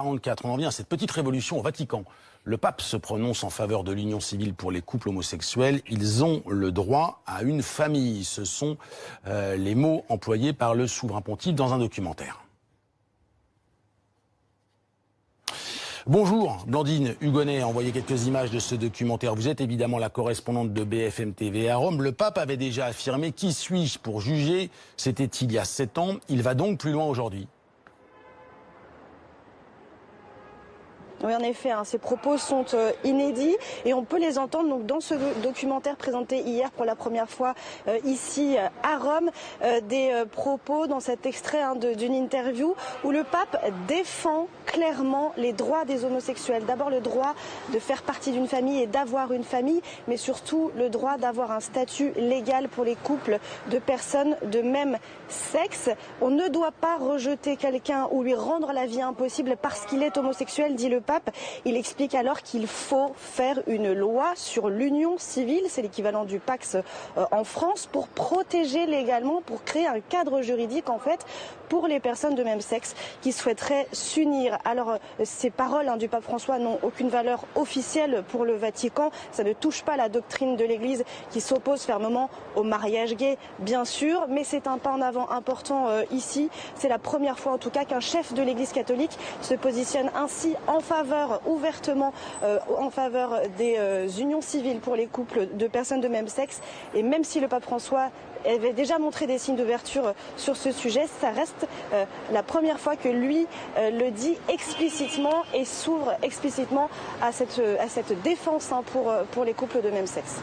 44, on en vient à cette petite révolution au Vatican. Le pape se prononce en faveur de l'union civile pour les couples homosexuels. Ils ont le droit à une famille. Ce sont les mots employés par le souverain pontife dans un documentaire. Bonjour, Blandine Hugonnet a envoyé quelques images de ce documentaire. Vous êtes évidemment la correspondante de BFM TV à Rome. Le pape avait déjà affirmé « Qui suis-je pour juger ?» C'était il y a 7 ans. Il va donc plus loin aujourd'hui. Oui, en effet, ces propos sont inédits et on peut les entendre donc dans ce documentaire présenté hier pour la première fois ici à Rome. Des propos dans cet extrait d'une interview où le pape défend clairement les droits des homosexuels. D'abord le droit de faire partie d'une famille et d'avoir une famille, mais surtout le droit d'avoir un statut légal pour les couples de personnes de même sexe. On ne doit pas rejeter quelqu'un ou lui rendre la vie impossible parce qu'il est homosexuel, dit le pape. Il explique alors qu'il faut faire une loi sur l'union civile, c'est l'équivalent du Pacs en France, pour protéger légalement, pour créer un cadre juridique en fait pour les personnes de même sexe qui souhaiteraient s'unir. Alors ces paroles du pape François n'ont aucune valeur officielle pour le Vatican, ça ne touche pas la doctrine de l'Église qui s'oppose fermement au mariage gay, bien sûr, mais c'est un pas en avant important ici. C'est la première fois en tout cas qu'un chef de l'Église catholique se positionne ainsi ouvertement en faveur des unions civiles pour les couples de personnes de même sexe. Et même si le pape François avait déjà montré des signes d'ouverture sur ce sujet, ça reste la première fois que lui le dit explicitement et s'ouvre explicitement à cette défense pour les couples de même sexe.